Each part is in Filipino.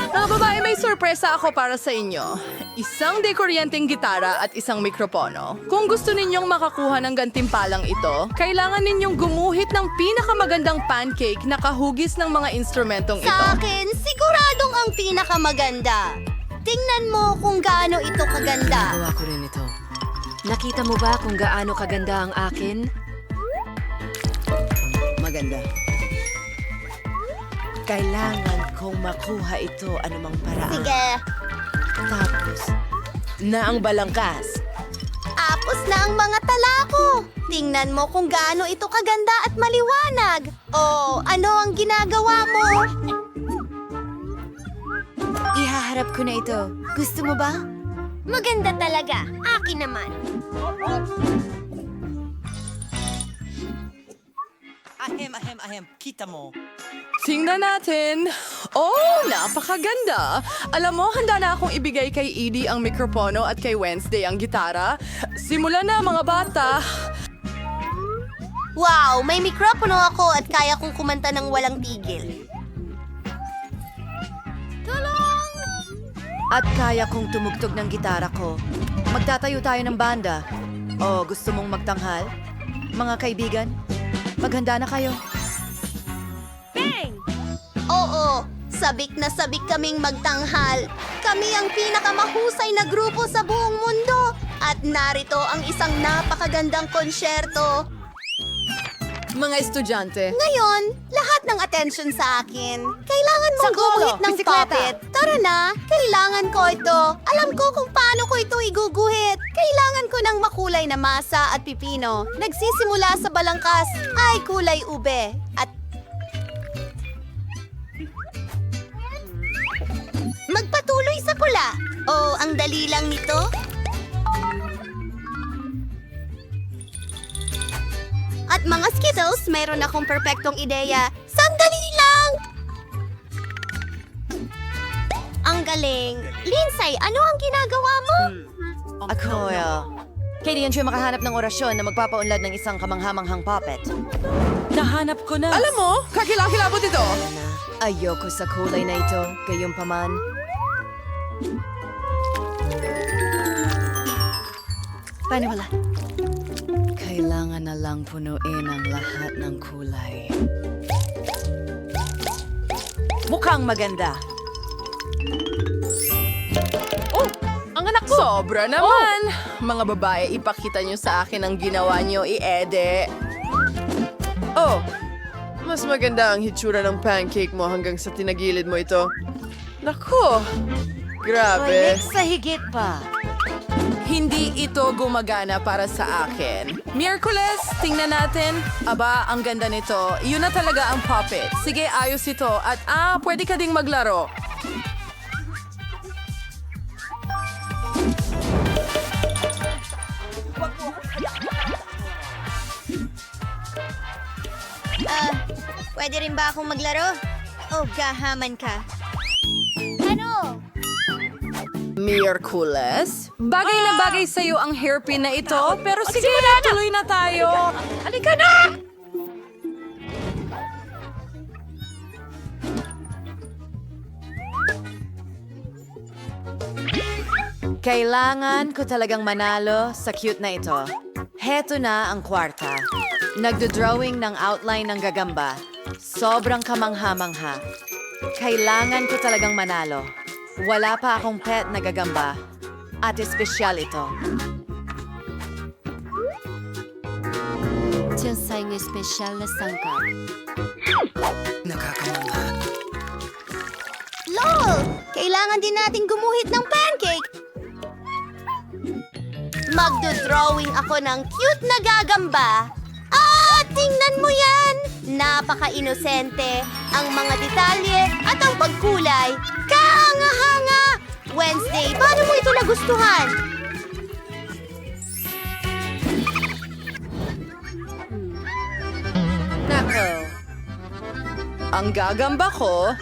Mga babae, may sorpresa ako para sa inyo. Isang dekuryenteng gitara at isang mikropono. Kung gusto ninyong makakuha ng gantimpalang ito, kailangan ninyong gumuhit ng pinakamagandang pancake na kahugis ng mga instrumentong ito. Sa akin, siguradong ang pinakamaganda. Tingnan mo kung gaano ito kaganda. Gawa ko rin ito. Nakita mo ba kung gaano kaganda ang akin? Maganda. Kailangan kong makuha ito anumang paraan. Sige, Tapos, na ang balangkas. apos na ang mga tala ko. Tingnan mo kung gaano ito kaganda at maliwanag. Oh, ano ang ginagawa mo? Ihaharap ko na ito. Gusto mo ba? Maganda talaga. Akin naman. Ahem. Kita mo. Tingnan natin. Oh, napakaganda. Alam mo, handa na akong ibigay kay Edie ang mikropono at kay Wednesday ang gitara. Simulan na, mga bata. Wow, may mikropono ako at kaya kong kumanta ng walang tigil. At kaya kong tumugtog ng gitara ko. Magtatayo tayo ng banda. O gusto mong magtanghal? Mga kaibigan, maghanda na kayo. Oo, sabik na sabik kaming magtanghal. Kami ang pinakamahusay na grupo sa buong mundo. At narito ang isang napakagandang konsyerto. Mga estudyante. Ngayon, lahat ng attention sa akin. Kailangan mong Sanggolo, gumuhit ng bisikleta. puppet. Tara na, kailangan ko ito. Alam ko kung paano ko ito iguguhit. Kailangan ko ng makulay na masa at pipino. Nagsisimula sa balangkas ay kulay ube. At magpatuloy sa pula. Oh, ang dali lang nito. At mga Skittles, meron akong perpektong ideya. Sandali lang! Ang galing. Lindsay, ano ang ginagawa mo? Ako, kailangan siya makahanap ng orasyon na magpapaunlad ng isang kamanghamanghang puppet. Nahanap ko na. Alam mo, kakilakilabot ito. Ayoko sa kulay na ito, gayong paman. Paniwala. Kailangan na lang punuin ang lahat ng kulay. Mukhang maganda. Oh, ang anak ko. Sobra naman. Mga babae, ipakita nyo sa akin ang ginawa nyo, i-ede. Oh, mas maganda ang hitsura ng pancake mo hanggang sa tinagilid mo ito. Nako, grabe. Sa higit pa. Hindi ito gumagana para sa akin. Miyerkules, tingnan natin. Aba, ang ganda nito. Yun na talaga ang puppet. Sige, ayos ito. At pwede ka ding maglaro. Pwede rin ba akong maglaro? Oh, gahaman ka. Ano? Miyerkules? Bagay na bagay sa'yo ang hairpin na ito. Pero sige, tuloy na tayo. Halika na! Kailangan ko talagang manalo sa cute na ito. Heto na ang kwarta. Nagdo-drawing ng outline ng gagamba. Sobrang kamangha-mangha. Kailangan ko talagang manalo. Wala pa akong pet na gagamba. At espesyal ito. Tiyensay ng espesyal na sangkap. Nakakamangha. LOL! Kailangan din natin gumuhit ng pancake. Magdo-drawing ako ng cute na gagamba. Tingnan mo yan! Napaka-inosente. Ang mga detalye at ang pagkulay. Kahanga-hanga! Wednesday, paano mo ito nagustuhan? Nako. Ang gagamba ko,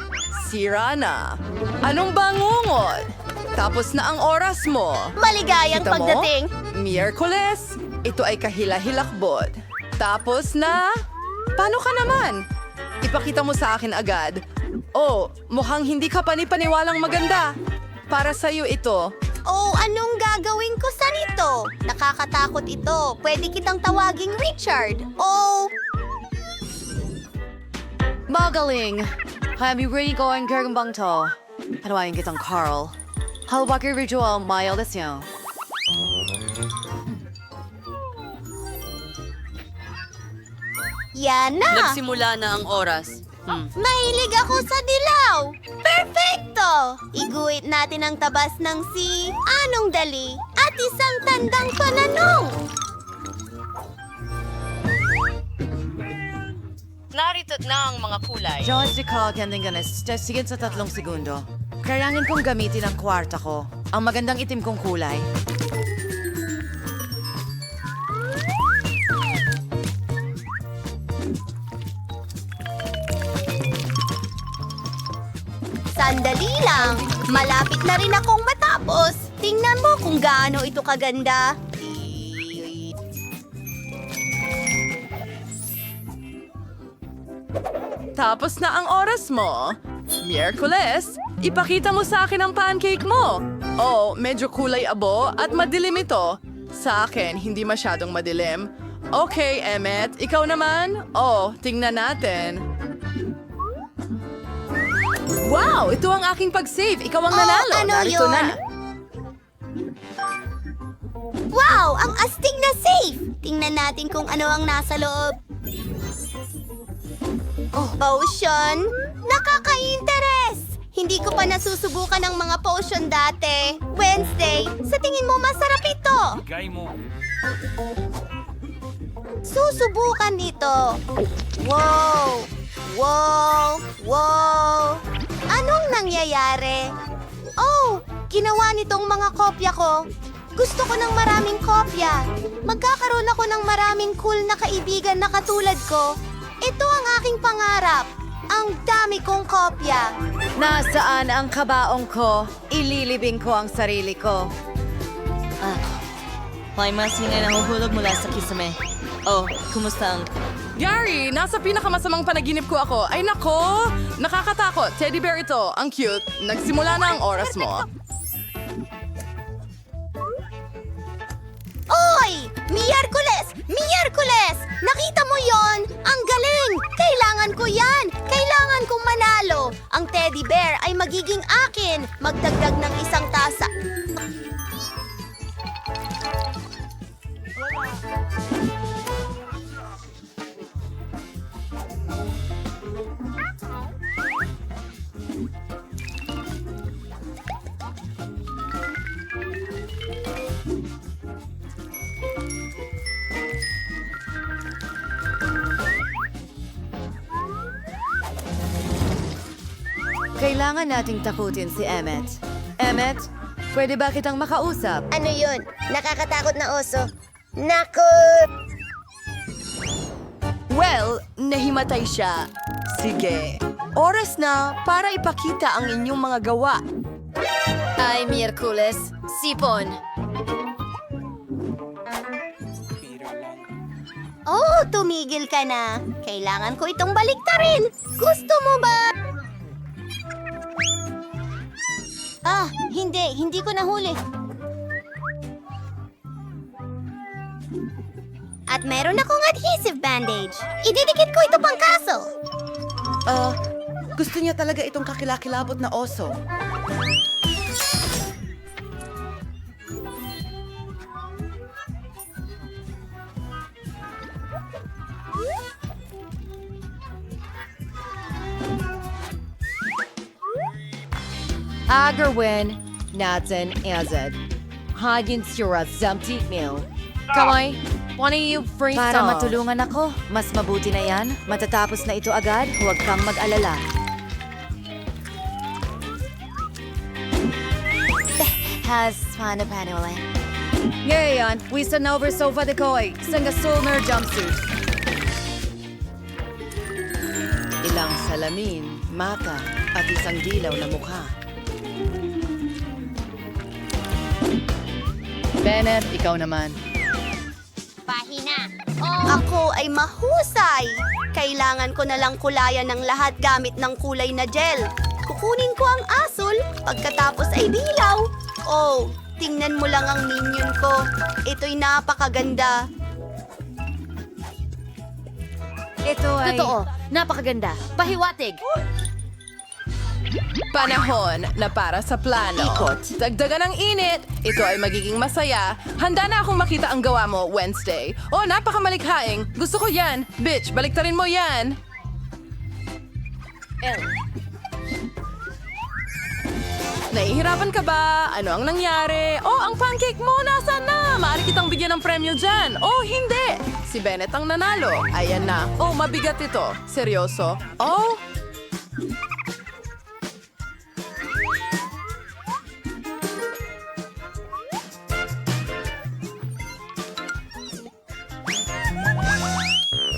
sira na. Anong bangungot? Tapos na ang oras mo. Maligayang Kita mo? pagdating. Miyerkules, ito ay kahila-hilakbot. Tapos na... Paano ka naman? Ipakita mo sa akin agad. Oh, mukhang hindi ka panipaniwalang maganda. Para sa'yo ito. Oh, anong gagawin ko sa nito? Nakakatakot ito. Pwede kitang tawaging Richard. Oh, Magaling! Kami really going gagambang to. Panawain kitang Carl. Halwaki ritual, mild niyo. yan na! Nagsimula na ang oras. Mahilig ako sa dilaw! Perfecto! Iguhit natin ang tabas ng si Anong Dali at isang tandang pananong! Narito na ang mga kulay. Diyos di ka gandang ganas, sigit sa 3 segundo. Kailangan kong gamitin ang kwarta ko. Ang magandang itim kong kulay. Sandali lang! Malapit na rin akong matapos! Tingnan mo kung gaano ito kaganda! Tapos na ang oras mo. Miyerkules, ipakita mo sa akin ang pancake mo. Oh, medyo kulay abo at madilim ito. Sa akin, hindi masyadong madilim. Okay, Emmet, ikaw naman? Oh, tingnan natin. Wow, ito ang aking pag-save. Ikaw ang nanalo. ano Narito yun? na. Wow! Ang astig na safe! Tingnan natin kung ano ang nasa loob. Potion? Nakaka-interes! Hindi ko pa nasusubukan ang mga potion dati. Wednesday, sa tingin mo masarap ito? Susubukan ito. Wow! Wow! Wow! Anong nangyayari? Oh! Ginawa nitong mga kopya ko. Gusto ko ng maraming kopya. Magkakaroon ako ng maraming cool na kaibigan na katulad ko. Ito ang aking pangarap. Ang dami kong kopya. Nasaan ang kabaong ko? Ililibing ko ang sarili ko. May masinga na nahuhulog mula sa kisame. Oh, kumusta ang... Gary, nasa pinakamasamang panaginip ko ako. Ay nako! Nakakatakot. Teddy bear ito. Ang cute. Nagsimula na ang oras mo. Oy! Miyerkules! Miyerkules! Nakita mo yon? Ang galing! Kailangan ko yan! Kailangan kong manalo! Ang teddy bear ay magiging akin! Magdagdag ng isang tasa. Kailangan nating takutin si Emmet. Emmet, pwede ba kitang makausap? Ano yun? Nakakatakot na oso. Naku! Well, nahimatay siya. Sige. Oras na para ipakita ang inyong mga gawa. Ay, Miyerkules. Sipon. Oh, tumigil ka na. Kailangan ko itong baliktarin. Gusto mo ba? Ah, hindi. Hindi ko nahuli. At meron akong adhesive bandage. Ididikit ko ito pang kaso. Gusto niya talaga itong kakilakilabot na oso. Agarwin, natin, azad. Hagin sura zamti meal. Kamay, wanna you free Para matulungan ako, mas mabuti na yan. Matatapos na ito agad, huwag kang mag-alala. Has paano ulit? Ngayon, wisa na over sofa de koy, isang gasolner jumpsuit. Ilang salamin, mata, at isang dilaw na mukha. Bennett, ikaw naman. Pahina. Ako ay mahusay. Kailangan ko na lang kulayan ng lahat gamit ng kulay na gel. Kukunin ko ang asul, pagkatapos ay dilaw. Oh, tingnan mo lang ang minion ko. Ito'y napakaganda. Ito ay... Totoo, napakaganda. Pahiwatig. Panahon na para sa plano. Ikot. Dagdagan ng init. Ito ay magiging masaya. Handa na akong makita ang gawa mo, Wednesday. Oh, napakamalikhaing. Gusto ko yan. Bitch, baliktarin mo yan. Nahihirapan ka ba? Ano ang nangyari? Oh, ang pancake mo, nasaan na? Maaari kitang bigyan ng premyo dyan. Oh, hindi. Si Bennett ang nanalo. Ayan na. Oh, mabigat ito. Seryoso? Oh,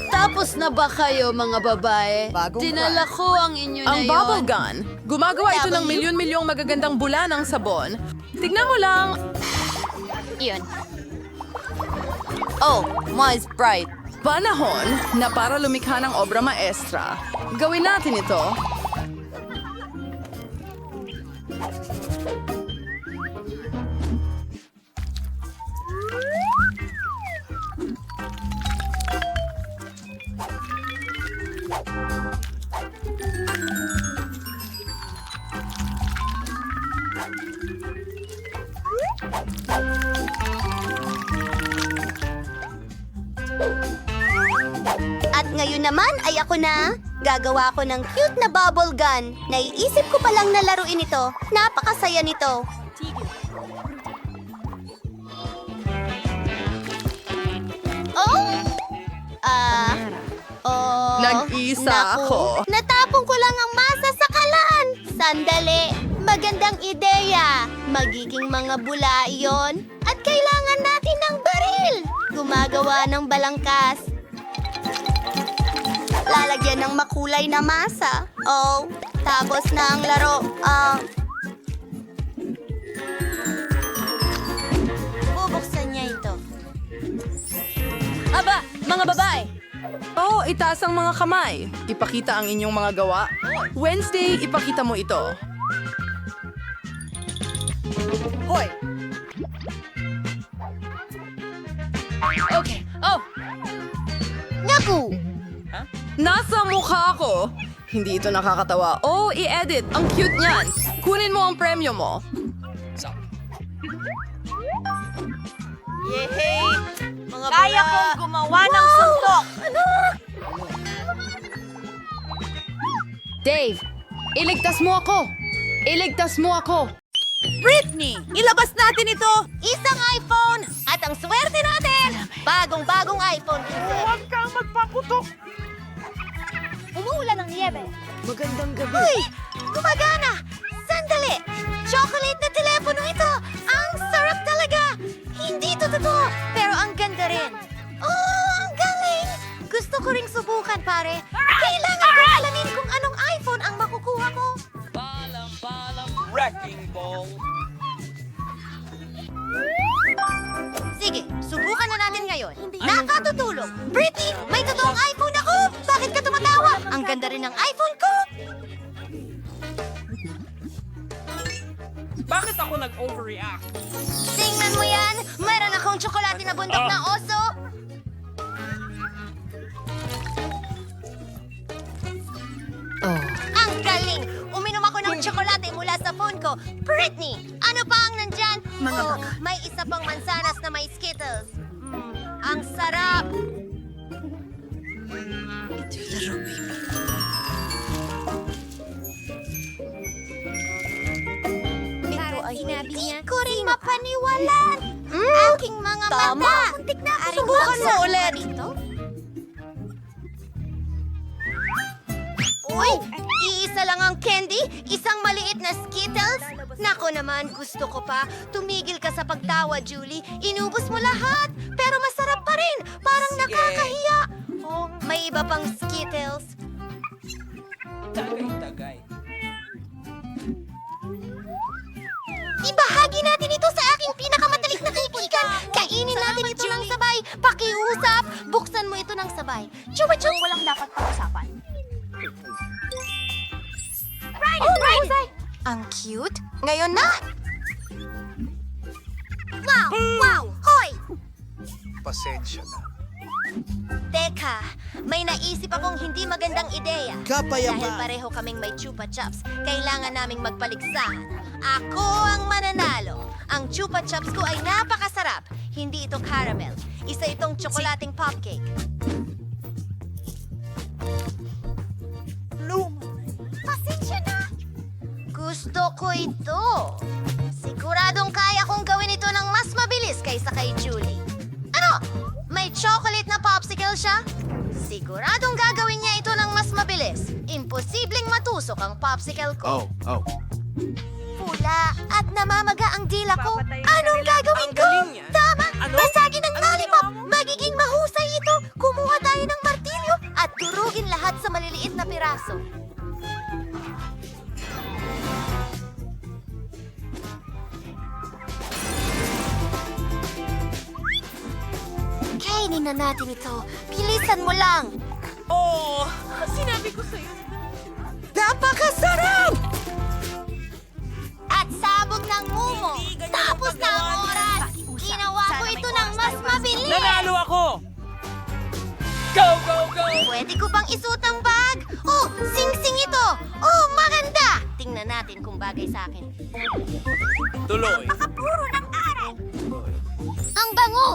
Tapos na ba kayo, mga babae? Bagong Dinala ko ang inyo na ang yon. bubble gun. Gumagawa ito ng milyon-milyong magagandang bula ng sabon. Tignan mo lang. Iyon. Oh, my Sprite. Panahon na para lumikha ng obra maestra. Gawin natin ito. At ngayon naman ay ako na. Gagawa ko ng cute na bubble gun. Naiisip ko palang na laruin ito. Napakasaya nito. Oh! Nag-isa naku. ako. Natapon ko lang ang masa sa kalan. Sandali. Magandang ideya. Magiging mga bula iyon. At kailangan natin ng baril. Gumagawa ng balangkas. Lalagyan ng makulay na masa. Oh, tapos na ang laro. Bubuksan niya ito. Aba, mga babae. Oh, itaas ang mga kamay. Ipakita ang inyong mga gawa. Wednesday, ipakita mo ito. Hoy! Okay. Oh, Naku! Nasa mukha ko. Hindi ito nakakatawa. Oh, i-edit. Ang cute niyan. Kunin mo ang premyo mo. Yehey! Mga Kaya kong gumawa ng suntok. Dave, iligtas mo ako. Iligtas mo ako. Britney! Ilabas natin ito! Isang iPhone! At ang swerte natin! Bagong-bagong iPhone. Huwag kang magpaputok. Umuulan ng niebe. Magandang gabi. Uy! Gumagana! Sandali! Chocolate na telepono ito! Ang sarap talaga! Hindi to totoo, pero ang ganda rin. Oh, ang galing! Gusto ko ring subukan, pare. Kailangan ko alamin kung anong iPhone ang makukuha mo. Wrecking ball. Sige, subukan na natin ngayon. Nakatutulong! Britney, may totoong iPhone ako! Bakit ka tumatawa? Ang ganda rin ng iPhone ko! Bakit ako nag-overreact? Tingnan mo yan! Mayroon akong tsokolate na bundok na oso! Ang galing! Uminom ako ng tsokolate mula sa phone ko. Britney, ano pa ang nandyan? May isa pang mansanas na may Skittles. Ang sarap! Ito ay hindi ko rin mapaniwalaan. Aking mga mata! Muntik na ako subukan mo ulit! Uy! Iisa lang ang candy? Isang maliit na Skittles? Nako naman, gusto ko pa. Tumigil ka sa pagtawa, Julie. Inubos mo lahat. Pero masarap pa rin. Parang nakakahiya. Oh, may iba pang Skittles. Tagay-tagay. Ibahagi natin ito sa aking pinakamatalik na kaibigan. Kainin natin ito ng sabay. Pakiusap. Buksan mo ito ng sabay. Chupa chup. Walang dapat pag-usapan. Right. Ang cute. Ngayon na. Wow! Hoy! Pasensya na. Teka, may naisip akong hindi magandang ideya. Kapayapaan. Dahil pareho kaming may chupa chups, kailangan naming magpaligsahan. Ako ang mananalo. Ang chupa chups ko ay napakasarap. Hindi ito caramel. Isa itong tsokolating popcake. Pasensya na. Gusto ko ito. Siguradong kaya kong gawin ito ng mas mabilis kaysa kay Julie. Ano? May chocolate na popsicle siya? Siguradong gagawin niya ito ng mas mabilis. Imposibleng matusok ang popsicle ko. Oh. Pula at namamaga ang dila ko. Anong gagawin ko? Tama! Basagin ang lollipop! Magiging mahusay ito! Kumuha tayo ng martilyo at durugin lahat sa maliliit na piraso. Kainin na natin ito. Bilisan mo lang! Oh, sinabi ko sa'yo. Napakasarap! At sabog ng mumo. Tapos na ang oras. Ginawa ko ito ng mas mabilis. Nanalo ako! Go, go, go! Pwede ko bang isuot ang bag? Oh, sing-sing ito. Oh, maganda. Tingnan natin kung bagay sa akin. Tuloy. Puro ng aral. Ang bango.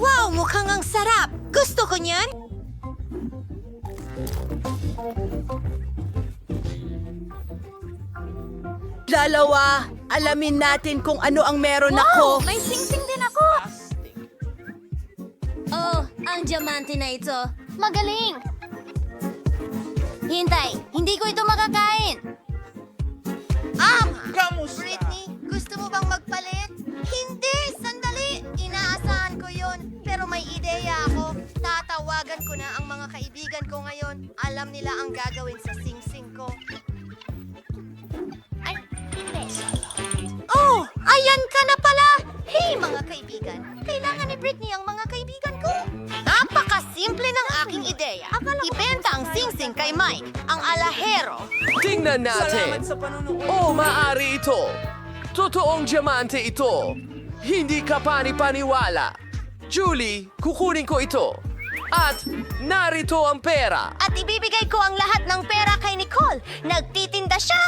Wow, mukhang ang sarap. Gusto ko niyan. Dalawa, alamin natin kung ano ang meron ako. May sing-sing din ako. Oh, ang diamante na ito. Magaling. Hintay, hindi ko ito makakain. Kamusta? Britney, gusto mo bang magpalit? Hindi! Sandali! Inaasahan ko yon. Pero may ideya ako. Tatawagan ko na ang mga kaibigan ko ngayon. Alam nila ang gagawin sa sing-sing ko. Ay, hindi. Oh! Ayan ka na pala! Hey, mga kaibigan! Kailangan ni Britney ang mga kaibigan ko. Napakasimple ng aking ideya. Ibenta ang sing-sing kay Mike, ang alahero. Tingnan natin. Salamat sa panunood. Oh, maaari ito. Totoong diamante ito. Hindi ka panipaniwala. Julie, kukunin ko ito. At narito ang pera. At ibibigay ko ang lahat ng pera kay Nicole. Nagtitinda siya.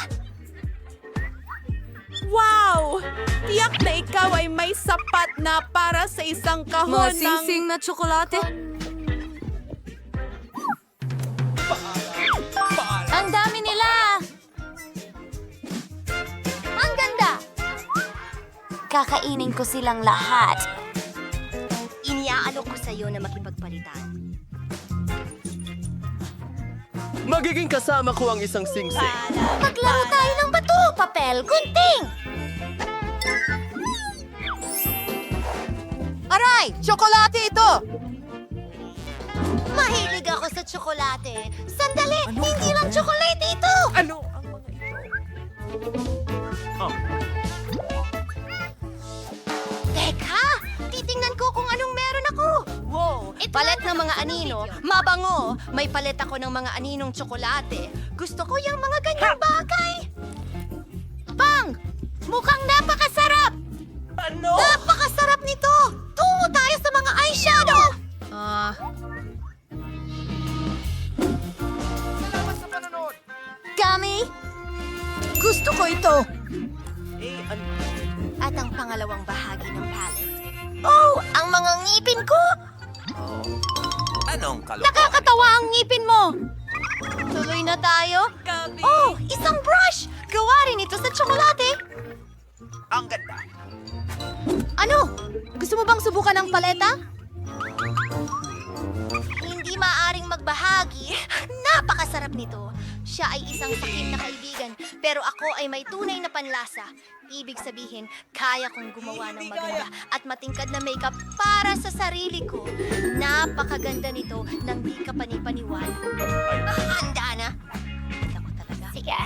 Wow! Tiyak na ikaw ay may sapat na para sa isang kahon ng... na tsokolate. Ang dami nila! Ang ganda! Kakainin ko silang lahat. Iniaalok ko sa'yo na makipagpalitan. Magiging kasama ko ang isang singsing. Maglaro tayo ng bato, papel, gunting! Aray! Tsokolate ito! Mahilig ako sa tsokolate. Sandali! Hindi lang tsokolate ito! Ano ang mga ito? Teka! Titingnan ko kung anong meron ako. Wow! Palet ng mga anino. Mabango! May palet ako ng mga aninong tsokolate. Gusto ko yung mga ganyang bagay. Pang! Mukhang napakasarap! Ano? Napakasarap nito! Tungo tayo sa mga eyeshadow! Salamat sa panunood. Gummy! Gusto ko ito! Ano? At ang pangalawang bahagi ng palette. Oh! Ang mga ngipin ko! Anong kalokohan? Nakakatawa ang ngipin mo! Tuloy na tayo? Oh! Isang brush! Gawa rin ito sa tsokolate! Ang ganda. Ano? Gusto mo bang subukan ng paleta? Hindi maaring magbahagi. Napakasarap nito. Siya ay isang sakim na kaibigan, pero ako ay may tunay na panlasa. Ibig sabihin, kaya kong gumawa ng maganda at matingkad na makeup para sa sarili ko. Napakaganda nito nang di ka panipaniwala. Handa na? Ako talaga. Sige.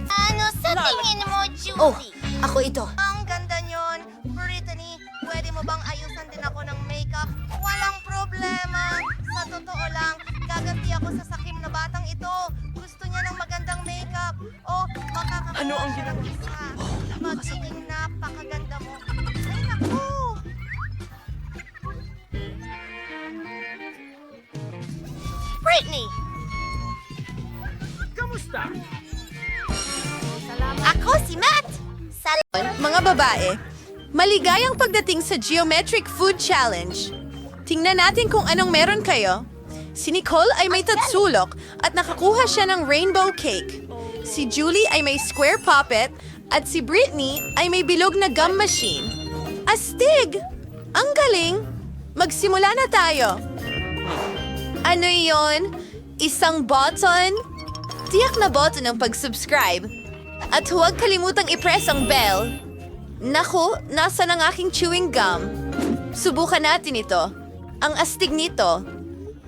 Ano sa tingin mo, Julie? Oh, ako ito. Ang ganda nyon. Brittany, pwede mo bang ayusan din ako ng makeup? Walang problema. Sa totoo lang, gaganti ako sa sakim na batang ito. Gusto niya ng magandang makeup. Oh, makakapagod. Ano ang ginagawa? Magiging napakaganda mo. Ay, naku! Brittany! Kamusta? Ako si Matt! Mga babae, maligayang pagdating sa Geometric Food Challenge. Tingnan natin kung anong meron kayo. Si Nicole ay may tatsulok at nakakuha siya ng rainbow cake. Si Julie ay may square puppet at si Brittany ay may bilog na gum machine. Astig! Ang galing! Magsimula na tayo. Ano yon? Isang button? Tiyak na button ng pag-subscribe. At huwag kalimutang i-press ang bell. Naku, nasa ng aking chewing gum? Subukan natin ito. Ang astig nito.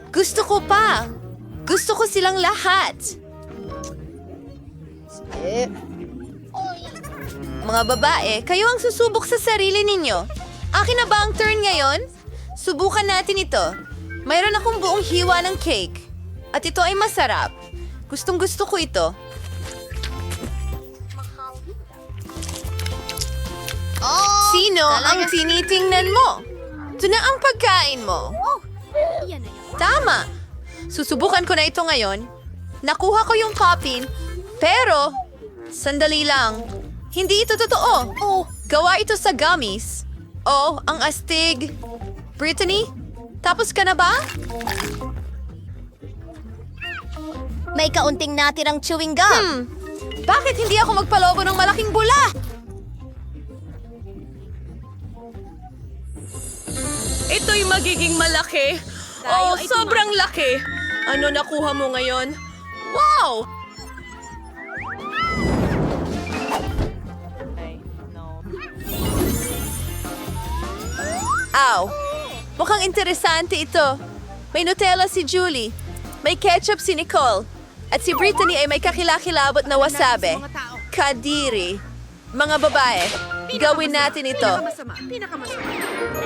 Gusto ko pa. Gusto ko silang lahat. Mga babae, kayo ang susubok sa sarili ninyo. Akin na ba ang turn ngayon? Subukan natin ito. Mayroon akong buong hiwa ng cake. At ito ay masarap. Gustong gusto ko ito. Sino ang tinitingnan mo? Ito na ang pagkain mo. Tama. Susubukan ko na ito ngayon. Nakuha ko yung coffin, pero sandali lang. Hindi ito totoo. Gawa ito sa gummies. Oh, ang astig. Brittany, tapos ka na ba? May kaunting natirang chewing gum. Bakit hindi ako magpalobo ng malaking bula? Ito'y magiging malaki. Oh, sobrang laki. Ano nakuha mo ngayon? Wow! Ow! Mukhang interesante ito. May Nutella si Julie. May ketchup si Nicole. At si Brittany ay may kakilakilabot na wasabi. Kadiri. Mga babae, gawin natin ito.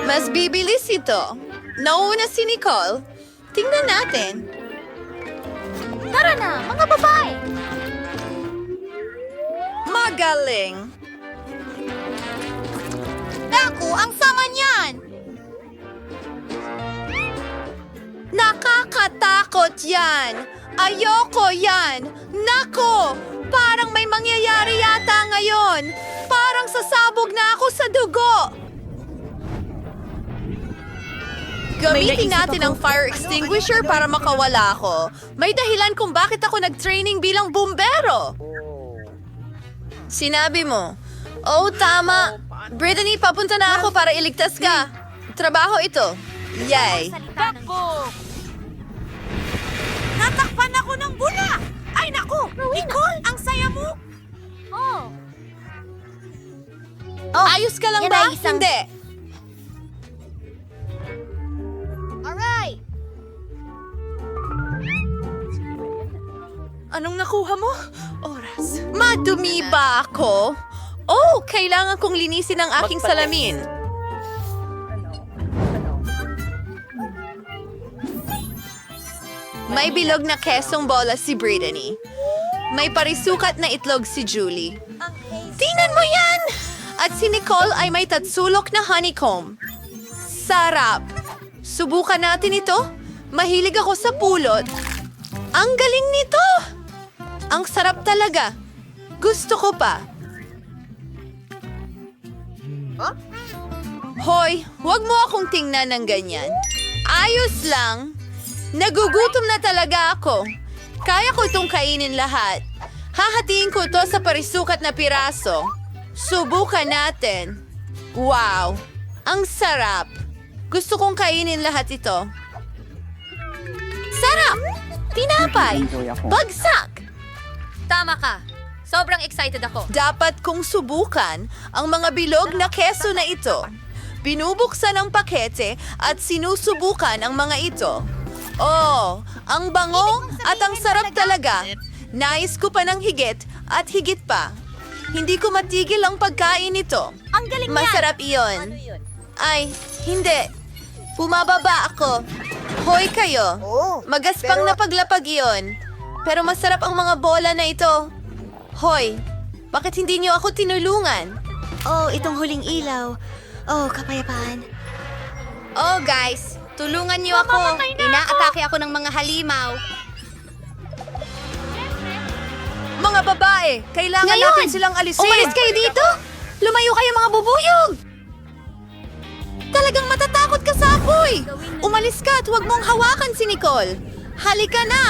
Mas bibilis ito. Nauna si Nicole. Tingnan natin. Tara na, mga babae! Magaling. Naku, ang sama niyan! Nakakatakot yan. Ayoko yan. Nako, parang may mangyayari yata ngayon. Parang sasabog na ako sa dugo. Gamitin natin ang fire extinguisher para makawala ako. May dahilan kung bakit ako nag-training bilang bumbero. Sinabi mo. Oh, tama. Brittany, papunta na ako para iligtas ka. Trabaho ito. Yay. Natakpan ako ng bula! Ay, naku! Nicole, ang saya mo! Ayos ka lang yan ba? ay isang- Hindi. Alright! Anong nakuha mo? Oras. Madumi ba ako? Oh, kailangan kong linisin ang aking salamin. May bilog na kesong bola si Brittany. May parisukat na itlog si Julie. Tingnan mo yan! At si Nicole ay may tatsulok na honeycomb. Sarap! Subukan natin ito. Mahilig ako sa pulot. Ang galing nito! Ang sarap talaga. Gusto ko pa. Hoy, huwag mo akong tingnan ng ganyan. Ayos lang. Nagugutom na talaga ako. Kaya ko itong kainin lahat. Hahatiin ko ito sa parisukat na piraso. Subukan natin. Wow! Ang sarap. Gusto kong kainin lahat ito. Sarap! Tinapay! Bagsak! Tama ka. Sobrang excited ako. Dapat kong subukan ang mga bilog na keso na ito. Binubuksan ang pakete at sinusubukan ang mga ito. Oh, ang bango at ang sarap talaga. Nais ko pa ng higit at higit pa. Hindi ko matigil ang pagkain nito. Ang galing Masarap iyon. Ay, hindi. Bumababa ako. Hoy kayo. Magaspang na paglapag iyon. Pero masarap ang mga bola na ito. Hoy, bakit hindi niyo ako tinulungan? Oh, itong huling ilaw. Oh, kapayapaan. Oh, guys. Tulungan niyo ako. Inaatake ako ng mga halimaw. Mga babae, kailangan natin silang alisin. Umalis kayo dito! Lumayo kayo mga bubuyog! Talagang matatakot ka sa apoy! Umalis ka at huwag mong hawakan si Nicole. Halika na!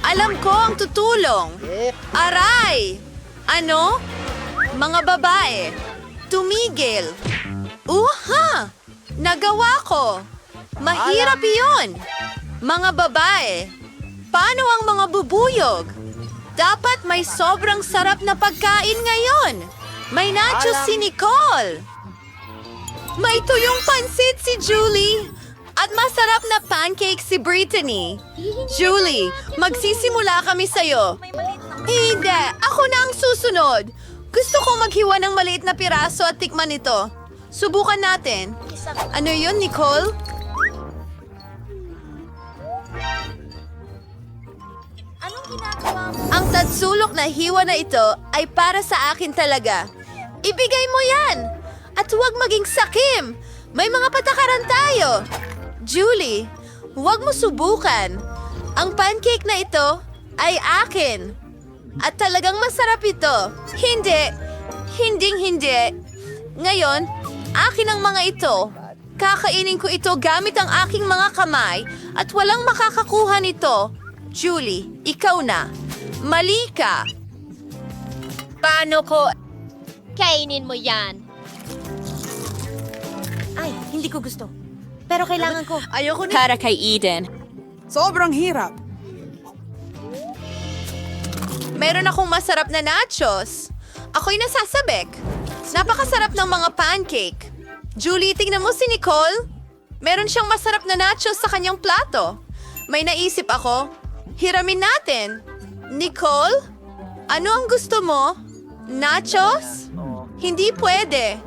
Alam ko ang tutulong. Aray! Ano? Mga babae, tumigil. Uha! Nagawa ko. Mahirap iyon. Mga babae, paano ang mga bubuyog? Dapat may sobrang sarap na pagkain ngayon. May nachos si Nicole. May tuyong pansit si Julie. At masarap na pancake si Brittany. Julie, magsisimula kami sa'yo. Hindi, ako na ang susunod. Gusto kong maghiwa ng maliit na piraso at tikman ito. Subukan natin. Ano yun, Nicole? Ang tatsulok na hiwa na ito ay para sa akin talaga. Ibigay mo yan! At huwag maging sakim! May mga patakaran tayo! Julie, huwag mo subukan. Ang pancake na ito ay akin. At talagang masarap ito. Hindi. Hindi. Ngayon, akin ang mga ito. Kakainin ko ito gamit ang aking mga kamay at walang makakakuha nito. Julie, ikaw na. Mali ka. Paano ko? Kainin mo yan. Ay, hindi ko gusto. Pero kailangan ko. Ayoko ni... Para kay Eden. Sobrang hirap. Meron akong masarap na nachos. Ako'y nasasabik. Napakasarap ng mga pancake. Julie, tingnan mo si Nicole. Meron siyang masarap na nachos sa kanyang plato. May naisip ako. Hiramin natin. Nicole, ano ang gusto mo? Nachos? Hindi pwede.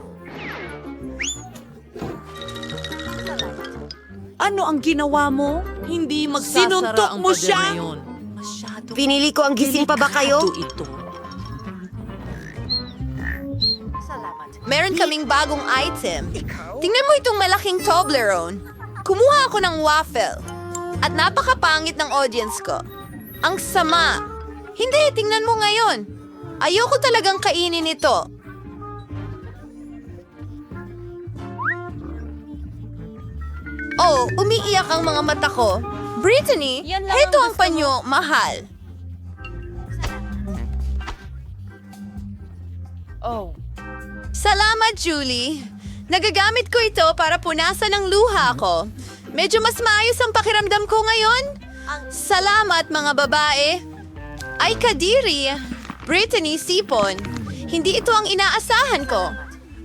Ano ang ginawa mo? Hindi Sinuntok magsasara ang mo pader siya? na yun. Masyado Pinili ko ang gising pa ba kayo? ito. Meron kaming bagong item. Tingnan mo itong malaking Toblerone. Kumuha ako ng waffle. At napakapangit ng audience ko. Ang sama. Hindi, tingnan mo ngayon. Ayoko talagang kainin ito. Oh, umiiyak ang mga mata ko. Brittany, heto ang panyo, mahal. Oh, Salamat, Julie. Nagagamit ko ito para punasan ang luha ko. Medyo mas maayos ang pakiramdam ko ngayon. Salamat, mga babae. Ay, Kadiri. Brittany, sipon. Hindi ito ang inaasahan ko.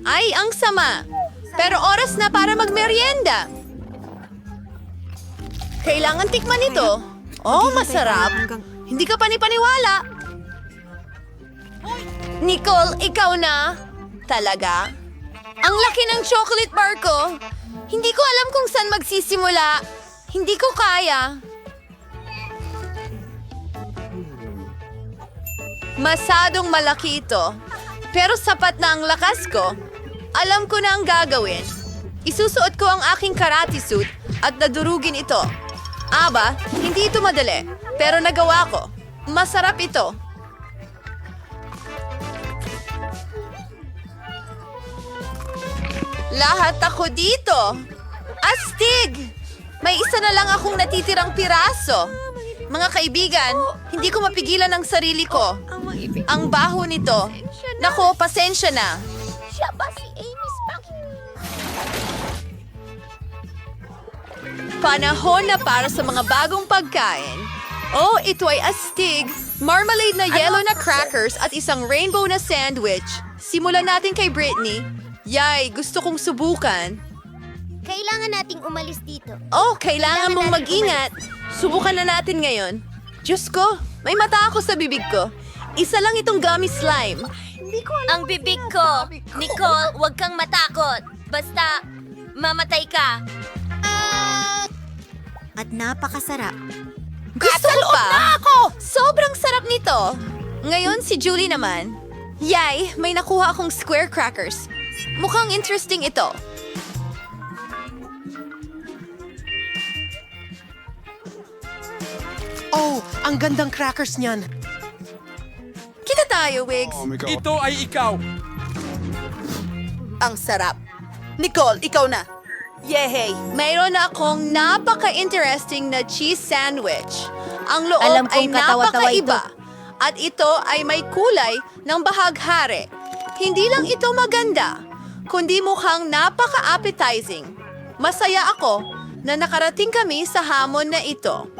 Ay, ang sama. Pero oras na para magmerienda. Kailangan tikman ito. Oh, masarap. Hindi ka panipaniwala. Nicole, ikaw na. Talaga? Ang laki ng chocolate bar ko. Hindi ko alam kung saan magsisimula. Hindi ko kaya. Masadong malaki ito. Pero sapat na ang lakas ko. Alam ko na ang gagawin. Isusuot ko ang aking karate suit at dadurugin ito. Aba, hindi ito madali. Pero nagawa ko. Masarap ito. Lahat ako dito. Astig! May isa na lang akong natitirang piraso. Mga kaibigan, hindi ko mapigilan ang sarili ko. Ang baho nito. Nako, pasensya na. Siya ba si Amy Spanking? Panahon na para sa mga bagong pagkain. Oh, ito ay astig, marmalade na yellow na crackers at isang rainbow na sandwich. Simulan natin kay Brittany. Yay, gusto kong subukan. Kailangan nating umalis dito. Oh, kailangan mong natin mag-ingat. Subukan na natin ngayon. Diyos ko, may mata ako sa bibig ko. Isa lang itong gummy slime. Ang bibig ko. Nicole, huwag kang matakot. Basta, mamatay ka. At napakasarap. Gusto mo pa? Sobrang sarap nito. Ngayon, si Julie naman. Yay, may nakuha akong square crackers. Mukhang interesting ito. Oh, ang gandang crackers niyan. Kita tayo, Wigs. Ito ay ikaw. Ang sarap. Nicole, ikaw na. Yehey! Mayroon na akong napaka-interesting na cheese sandwich. Ang loob Alam ay kong katawa-tawa napakaiba. At ito ay may kulay ng bahaghari. Hindi lang ito maganda, kundi mukhang napaka-appetizing. Masaya ako na nakarating kami sa hamon na ito.